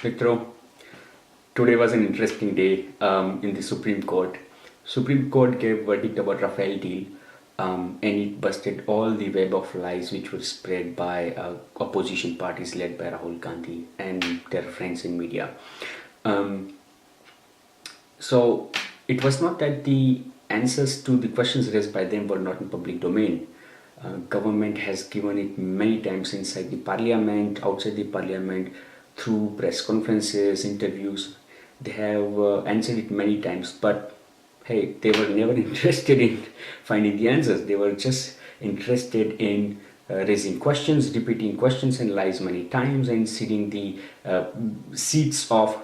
Mitro, today was an interesting day in the Supreme Court. Supreme Court gave verdict about Rafale deal, and it busted all the web of lies which were spread by opposition parties led by Rahul Gandhi and their friends in media. Um, so it was not that the answers to the questions raised by them were not in public domain. Government has given it many times inside the parliament, outside the parliament, through press conferences, interviews. They have answered it many times, but hey, they were never interested in finding the answers. They were just interested in raising questions, repeating questions and lies many times, and seeding the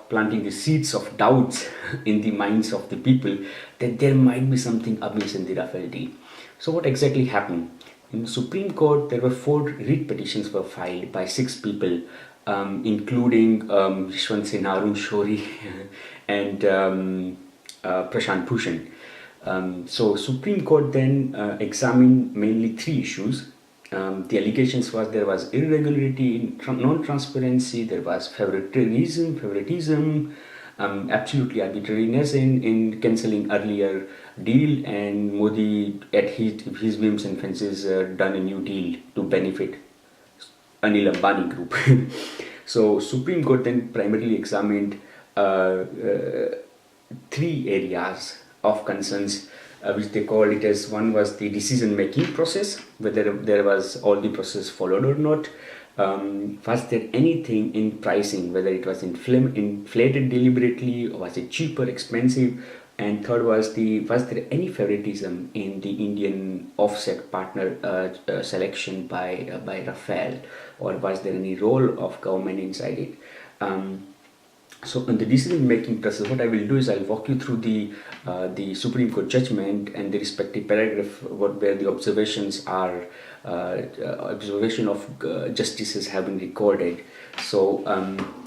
planting the seeds of doubts in the minds of the people that there might be something amiss in the Rafale deal. So what exactly happened? In the Supreme Court, there were 4 writ petitions were filed by 6 people, including Yashwant Sinha, Arun Shourie, and Prashant Bhushan. So Supreme Court then examined mainly 3 issues. The allegations was there was irregularity, non-transparency, there was favoritism, absolutely arbitrariness in cancelling earlier deal, and Modi at his whims and fancies done a new deal to benefit Anil Ambani group. So Supreme Court then primarily examined 3 areas of concerns, which they called it as: one was the decision making process, whether there was all the process followed or not. Was there anything in pricing, whether it was inflated deliberately, or was it cheap or expensive? And third was there any favoritism in the Indian offset partner selection by Rafale, or was there any role of government inside it? So in the decision making process, what I will do is I'll walk you through the Supreme Court judgment and the respective paragraph where the observations are observation of justices have been recorded. So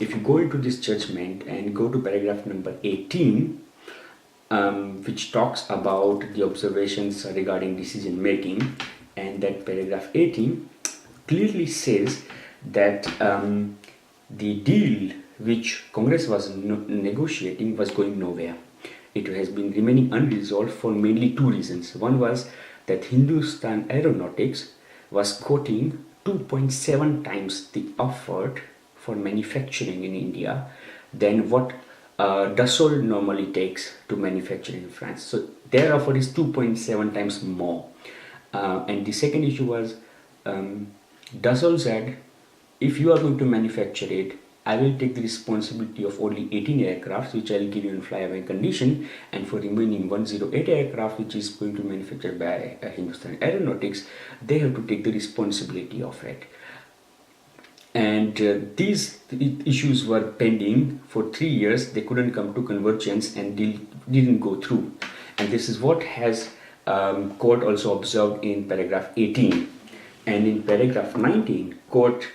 if you go into this judgment and go to paragraph number 18, which talks about the observations regarding decision making, and that paragraph 18 clearly says that the deal which Congress was negotiating was going nowhere. It has been remaining unresolved for mainly 2 reasons. One was that Hindustan Aeronautics was quoting 2.7 times the effort for manufacturing in India than what Dassault normally takes to manufacture in France. So their offer is 2.7 times more. And the second issue was Dassault said, if you are going to manufacture it, I will take the responsibility of only 18 aircraft, which I will give you in flyaway condition, and for remaining 108 aircraft, which is going to be manufactured by Hindustan Aeronautics, they have to take the responsibility of it. And these issues were pending for 3 years. They couldn't come to convergence and didn't go through. And this is what has court also observed in paragraph 18. And in paragraph 19, court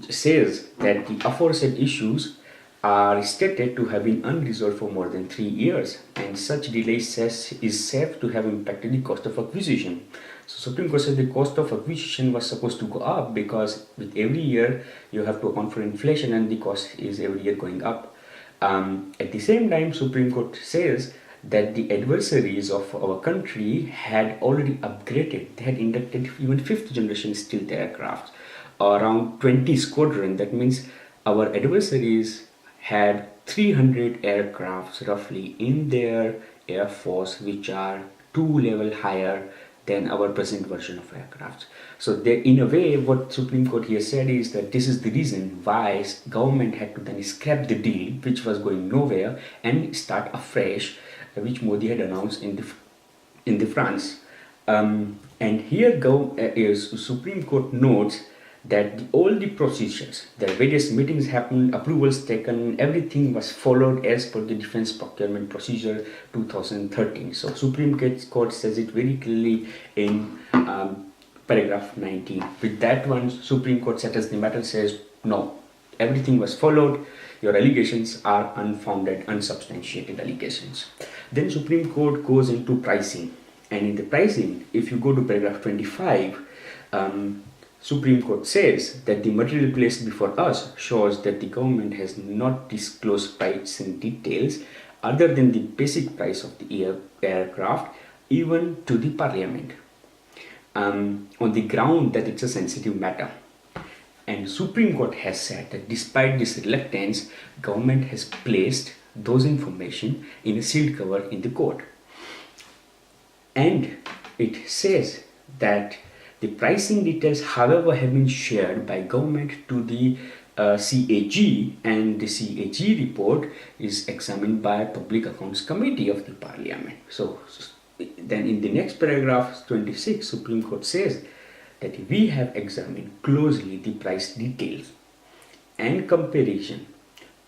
says that the aforesaid issues are stated to have been unresolved for more than 3 years, and such delay is said to have impacted the cost of acquisition. So Supreme Court said the cost of acquisition was supposed to go up because with every year you have to account for inflation, and the cost is every year going up. At the same time, Supreme Court says that the adversaries of our country had already upgraded. They had inducted even 5th generation stealth aircraft, around 20 squadron. That means our adversaries had 300 aircrafts roughly in their air force, which are 2 level higher than our present version of aircraft. So they, in a way, what Supreme Court here said is that this is the reason why government had to then scrap the deal, which was going nowhere, and start afresh, which Modi had announced in the France. And here Supreme Court notes that all the procedures, the various meetings happened, approvals taken, everything was followed as per the Defense Procurement Procedure 2013. So Supreme Court says it very clearly in paragraph 19. With that one, Supreme Court settles the matter, says no, everything was followed, your allegations are unfounded, unsubstantiated allegations. Then Supreme Court goes into pricing, and in the pricing, if you go to paragraph 25, Supreme Court says that the material placed before us shows that the government has not disclosed pricing details other than the basic price of the aircraft even to the parliament, on the ground that it's a sensitive matter. And Supreme Court has said that despite this reluctance, government has placed those information in a sealed cover in the court. And it says that the pricing details, however, have been shared by government to the CAG, and the CAG report is examined by Public Accounts Committee of the Parliament. So then in the next paragraph 26, Supreme Court says that we have examined closely the price details and comparison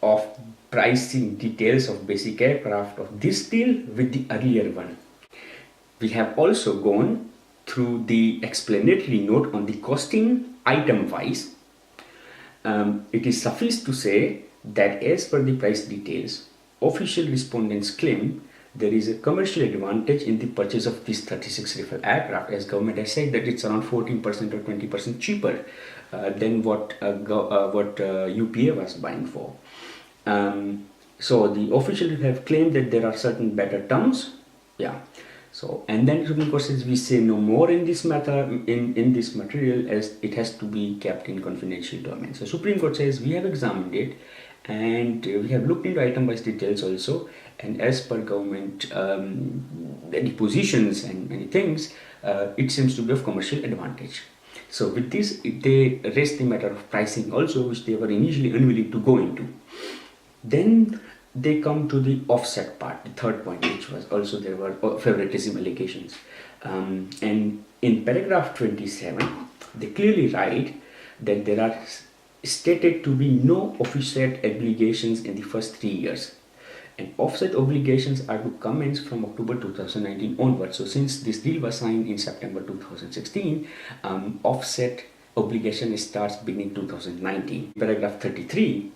of pricing details of basic aircraft of this deal with the earlier one. We have also gone through the explanatory note on the costing item wise. It is suffice to say that as per the price details, official respondents claim there is a commercial advantage in the purchase of these 36 Rafale aircraft, as government has said that it's around 14% or 20% cheaper than what UPA was buying for. So the officials have claimed that there are certain better terms. Yeah. So, and then Supreme Court says we say no more in this matter, in this material, as it has to be kept in confidential domain. So Supreme Court says we have examined it, and we have looked into item-wise details also, and as per government depositions and many things, it seems to be of commercial advantage. So with this, they raised the matter of pricing also, which they were initially unwilling to go into. Then they come to the offset part, the third point, which was also there were favoritism allegations. And in paragraph 27, they clearly write that there are stated to be no offset obligations in the first 3 years. And offset obligations are to commence from October 2019 onwards. So since this deal was signed in September 2016, offset obligation starts beginning 2019. Paragraph 33,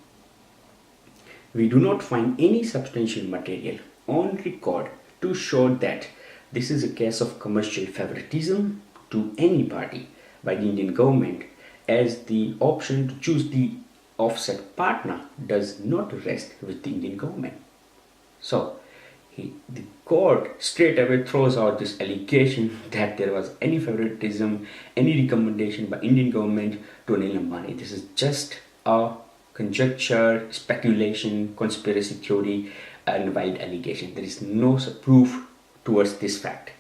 we do not find any substantial material on record to show that this is a case of commercial favoritism to any party by the Indian government, as the option to choose the offset partner does not rest with the Indian government. So the court straight away throws out this allegation that there was any favoritism, any recommendation by Indian government to Anil Ambani. This is just a conjecture, speculation, conspiracy theory, and wild allegation. There is no proof towards this fact.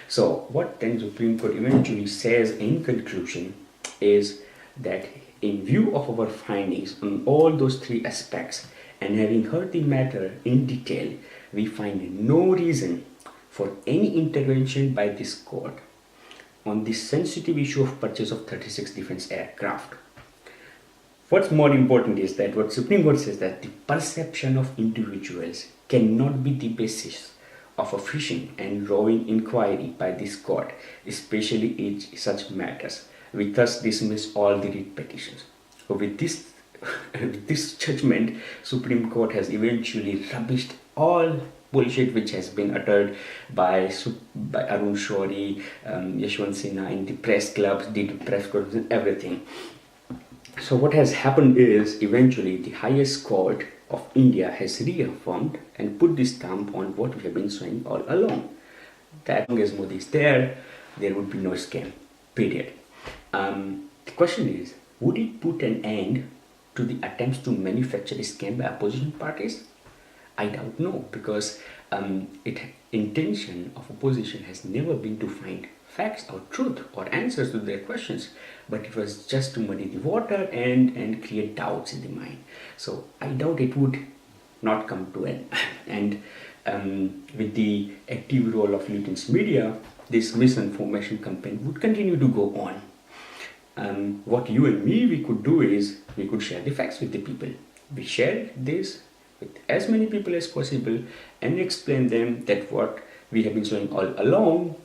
So what then Supreme Court eventually says in conclusion is that in view of our findings on all those three aspects, and having heard the matter in detail, we find no reason for any intervention by this court on the sensitive issue of purchase of 36 defense aircraft. What's more important is that what Supreme Court says, that the perception of individuals cannot be the basis of a fishing and rowing inquiry by this court, especially in such matters. We thus dismiss all the writ petitions. So with this judgment, Supreme Court has eventually rubbished all bullshit which has been uttered by Arun Shourie, Yashwant Sinha in the press clubs, the press clubs and everything. So what has happened is eventually the highest court of India has reaffirmed and put the stamp on what we have been saying all along, that as long as Modi is there would be no scam, period. The question is, would it put an end to the attempts to manufacture a scam by opposition parties? I doubt no, because intention of opposition has never been to find facts or truth or answers to their questions, but it was just to muddy the water and create doubts in the mind. So I doubt it would not come to an end. With the active role of Lutyens media, this misinformation campaign would continue to go on. What you and me we could do is we could share the facts with the people. We share this with as many people as possible and explain them that what we have been saying all along,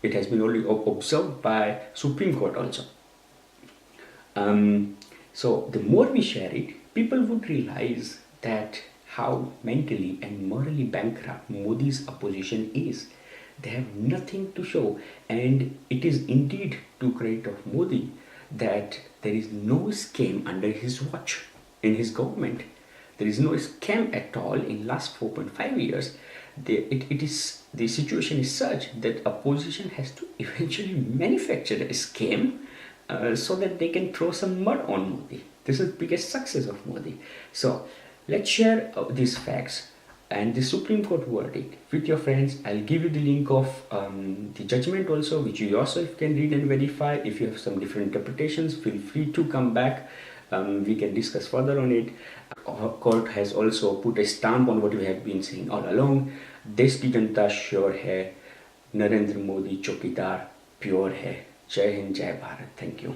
it has been only observed by Supreme Court also. So the more we share it, people would realize that how mentally and morally bankrupt Modi's opposition is. They have nothing to show, and it is indeed to credit of Modi that there is no scam under his watch in his government. There is no scam at all in last 4.5 years. The situation is such that opposition has to eventually manufacture a scam so that they can throw some mud on Modi. This is the biggest success of Modi. So let's share these facts and the Supreme Court verdict with your friends. I'll give you the link of the judgment also, which you yourself can read and verify. If you have some different interpretations, feel free to come back. We can discuss further on it. Court has also put a stamp on what we have been saying all along. देश की जनता sure है, नरेंद्र मोदी चौकीदार pure है. जय हिंद, जय Bharat. Thank you.